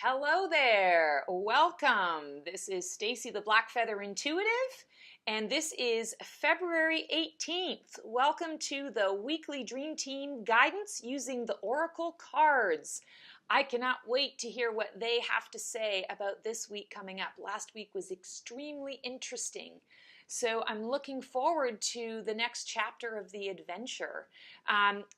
Hello there. Welcome. This is Stacy the Black Feather Intuitive, and this is February 18th. Welcome to the weekly Dream Team guidance using the Oracle cards. I cannot wait to hear what they have to say about this week coming up. Last week was extremely interesting. So I'm looking forward to the next chapter of the adventure.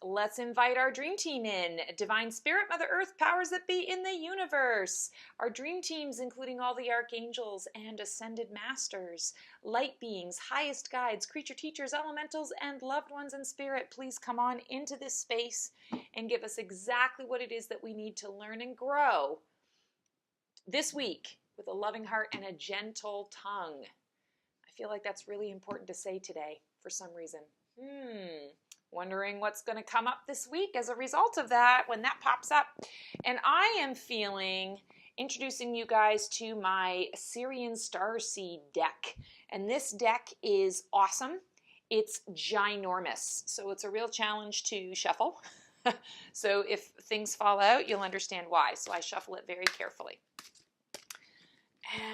Let's invite our dream team in. Divine Spirit, Mother Earth, powers that be in the universe. Our dream teams, including all the archangels and ascended masters, light beings, highest guides, creature teachers, elementals, and loved ones in spirit, please come on into this space and give us exactly what it is that we need to learn and grow this week with a loving heart and a gentle tongue. I feel like that's really important to say today for some reason. Wondering what's going to come up this week as a result of that when that pops up. And I am feeling introducing you guys to my Syrian Starseed deck. And this deck is awesome. It's ginormous. So it's a real challenge to shuffle. So if things fall out, you'll understand why. So I shuffle it very carefully.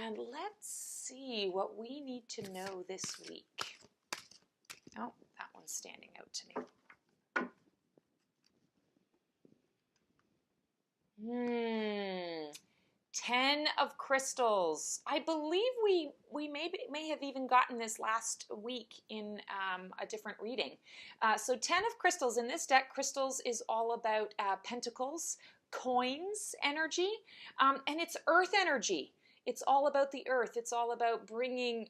And let's see what we need to know this week. Oh, that one's standing out to me. 10 of crystals. I believe we may have even gotten this last week in a different reading. So 10 of crystals. In this deck, crystals is all about pentacles, coins energy, and it's earth energy. It's all about the earth. It's all about bringing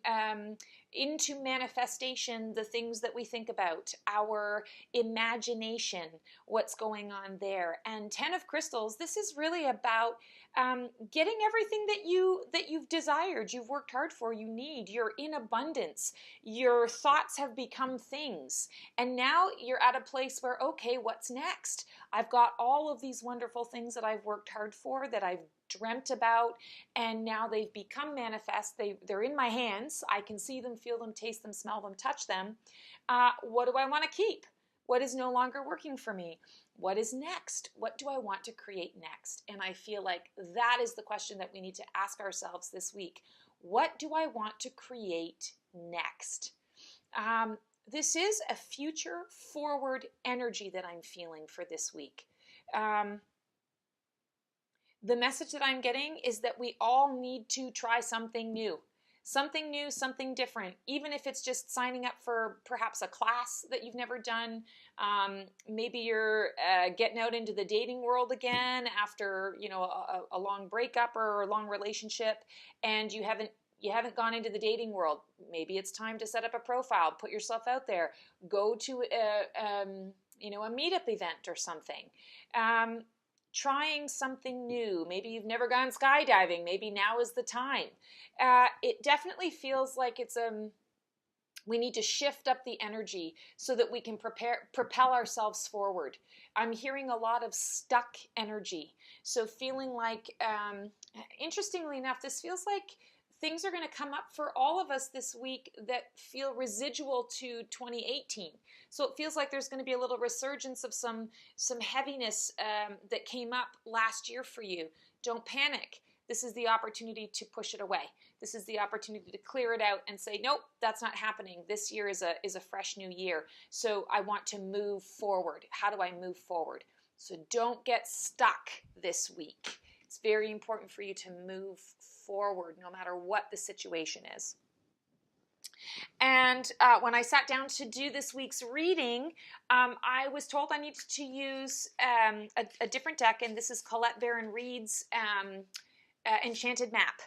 into manifestation the things that we think about, our imagination, what's going on there. And 10 of crystals, this is really about getting everything that you've desired, you've worked hard for, you need. You're in abundance. Your thoughts have become things. And now you're at a place where, okay, what's next? I've got all of these wonderful things that I've worked hard for, that I've dreamt about, and now they've become manifest. They're in my hands. I can see them, feel them, taste them, smell them, touch them. What do I want to keep? What is no longer working for me? What is next? What do I want to create next? And I feel like that is the question that we need to ask ourselves this week. What do I want to create next? This is a future forward energy that I'm feeling for this week. The message that I'm getting is that we all need to try something new, something different, even if it's just signing up for perhaps a class that you've never done. Maybe you're getting out into the dating world again after, a long breakup or a long relationship, and you haven't gone into the dating world. Maybe it's time to set up a profile, put yourself out there, go to a meetup event or something. Trying something new. Maybe you've never gone skydiving. Maybe now is the time. It definitely feels like we need to shift up the energy so that we can propel ourselves forward. I'm hearing a lot of stuck energy. So feeling like, interestingly enough, this feels like things are going to come up for all of us this week that feel residual to 2018. So it feels like there's going to be a little resurgence of some heaviness that came up last year for you. Don't panic. This is the opportunity to push it away. This is the opportunity to clear it out and say, nope, that's not happening. This year is a fresh new year. So I want to move forward. How do I move forward? So don't get stuck this week. It's very important for you to move forward no matter what the situation is. And when I sat down to do this week's reading, I was told I needed to use a different deck, and this is Colette Baron Reed's Enchanted Map.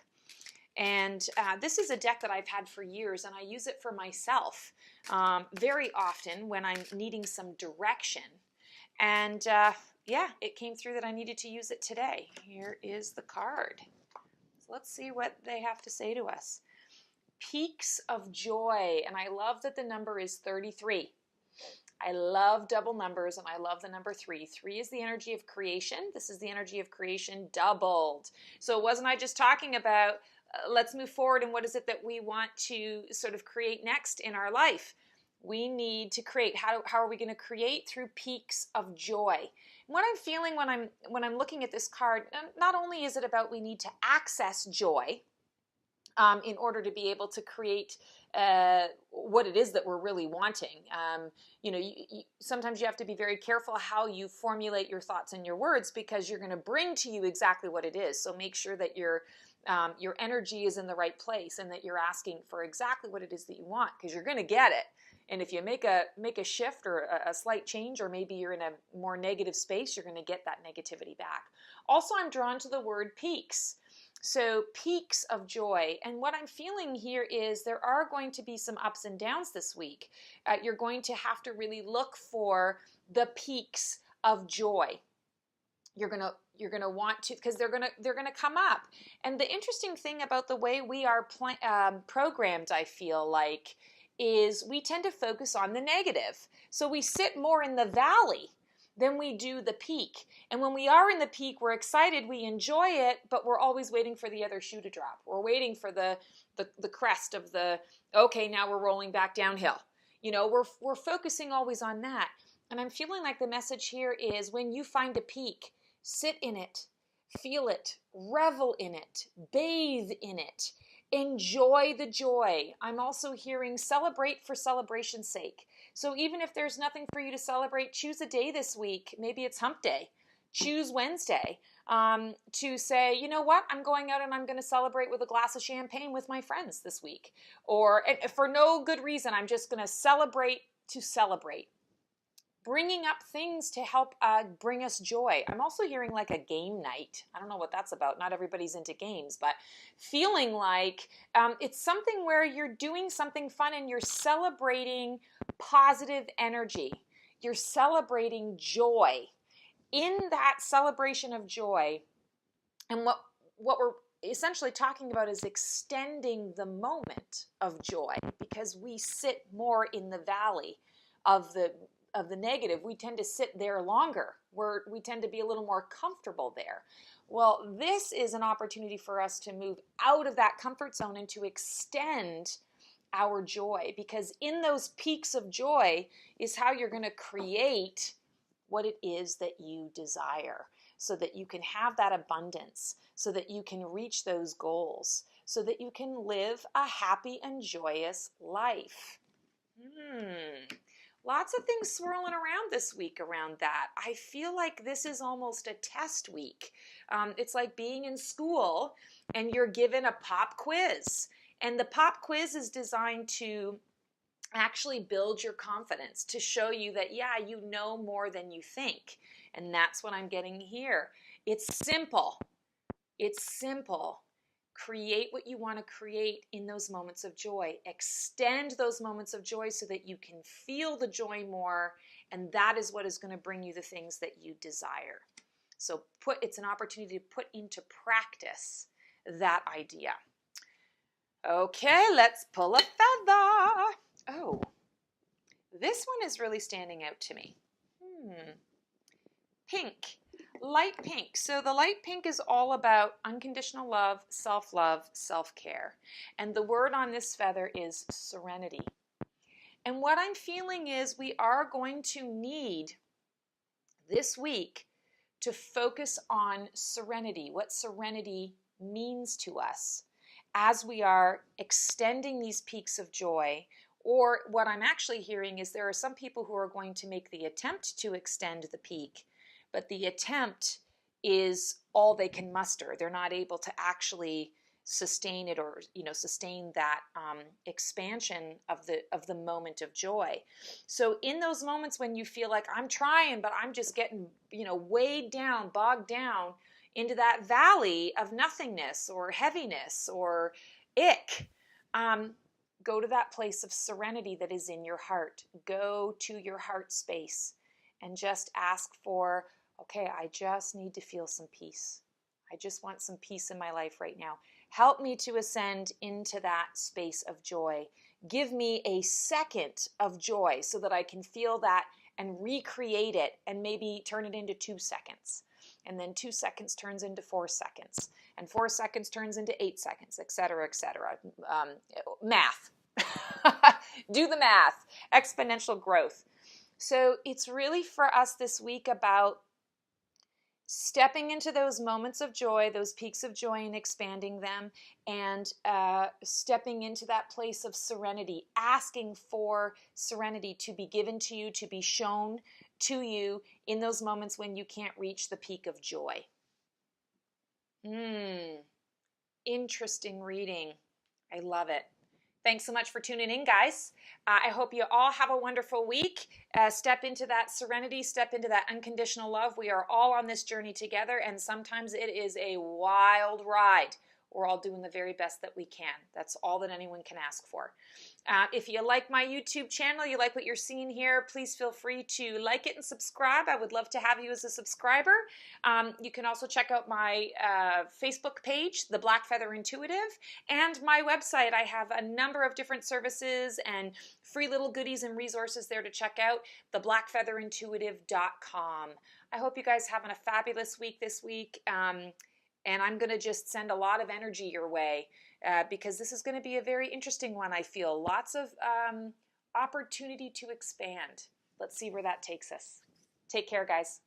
And this is a deck that I've had for years, and I use it for myself very often when I'm needing some direction. And yeah, it came through that I needed to use it today. Here is the card. So let's see what they have to say to us. Peaks of joy. And I love that the number is 33. I love double numbers, and I love the number 3. 3 is the energy of creation. This is the energy of creation doubled. So wasn't I just talking about let's move forward, and what is it that we want to sort of create next in our life? We need to create. How are we going to create? Through peaks of joy. What I'm feeling when I'm looking at this card, not only is it about we need to access joy in order to be able to create what it is that we're really wanting. Sometimes you have to be very careful how you formulate your thoughts and your words, because you're going to bring to you exactly what it is. So make sure that your energy is in the right place and that you're asking for exactly what it is that you want, because you're going to get it. And if you make a shift or a slight change, or maybe you're in a more negative space, you're going to get that negativity back. Also, I'm drawn to the word peaks. So peaks of joy. And what I'm feeling here is there are going to be some ups and downs this week. You're going to have to really look for the peaks of joy. You're gonna want to, because they're gonna come up. And the interesting thing about the way we are programmed, I feel like, is we tend to focus on the negative. So we sit more in the valley than we do the peak. And when we are in the peak, we're excited, we enjoy it, but we're always waiting for the other shoe to drop. We're waiting for the crest of the, okay, now we're rolling back downhill. We're focusing always on that. And I'm feeling like the message here is, when you find a peak, sit in it, feel it, revel in it, bathe in it, enjoy the joy. I'm also hearing celebrate for celebration's sake. So even if there's nothing for you to celebrate, choose a day this week. Maybe it's hump day. Choose Wednesday to say, you know what, I'm going out and I'm going to celebrate with a glass of champagne with my friends this week. Or for no good reason, I'm just going to celebrate to celebrate. Bringing up things to help bring us joy. I'm also hearing like a game night. I don't know what that's about. Not everybody's into games, but feeling like it's something where you're doing something fun and you're celebrating positive energy. You're celebrating joy. In that celebration of joy, and what we're essentially talking about is extending the moment of joy, because we sit more in the valley of the negative. We tend to sit there longer. We tend to be a little more comfortable there. Well, this is an opportunity for us to move out of that comfort zone and to extend our joy, because in those peaks of joy is how you're going to create what it is that you desire, so that you can have that abundance, so that you can reach those goals, so that you can live a happy and joyous life. Lots of things swirling around this week around that. I feel like this is almost a test week. It's like being in school and you're given a pop quiz. And the pop quiz is designed to actually build your confidence, to show you that, yeah, you know more than you think. And that's what I'm getting here. It's simple. It's simple. Create what you want to create in those moments of joy. Extend those moments of joy so that you can feel the joy more, and that is what is going to bring you the things that you desire. So it's an opportunity to put into practice that idea. Okay, let's pull a feather. Oh, this one is really standing out to me. Pink. Light pink. So the light pink is all about unconditional love, self-care. And the word on this feather is serenity. And what I'm feeling is we are going to need this week to focus on serenity, what serenity means to us as we are extending these peaks of joy. Or what I'm actually hearing is there are some people who are going to make the attempt to extend the peak, but the attempt is all they can muster. They're not able to actually sustain it, or sustain that expansion of the moment of joy. So in those moments when you feel like I'm trying, but I'm just getting weighed down, bogged down into that valley of nothingness or heaviness or ick, go to that place of serenity that is in your heart. Go to your heart space and just ask for, okay, I just need to feel some peace. I just want some peace in my life right now. Help me to ascend into that space of joy. Give me a second of joy so that I can feel that and recreate it, and maybe turn it into 2 seconds. And then 2 seconds turns into 4 seconds. And 4 seconds turns into 8 seconds, etc., etc. Math. Do the math. Exponential growth. So it's really for us this week about stepping into those moments of joy, those peaks of joy, and expanding them, and stepping into that place of serenity, asking for serenity to be given to you, to be shown to you in those moments when you can't reach the peak of joy. Interesting reading. I love it. Thanks so much for tuning in, guys. I hope you all have a wonderful week. Step into that serenity, step into that unconditional love. We are all on this journey together, and sometimes it is a wild ride. We're all doing the very best that we can. That's all that anyone can ask for. If you like my YouTube channel, you like what you're seeing here, please feel free to like it and subscribe. I would love to have you as a subscriber. You can also check out my Facebook page, The Black Feather Intuitive, and my website. I have a number of different services and free little goodies and resources there to check out, theblackfeatherintuitive.com. I hope you guys having a fabulous week this week. And I'm going to just send a lot of energy your way because this is going to be a very interesting one, I feel. Lots of opportunity to expand. Let's see where that takes us. Take care, guys.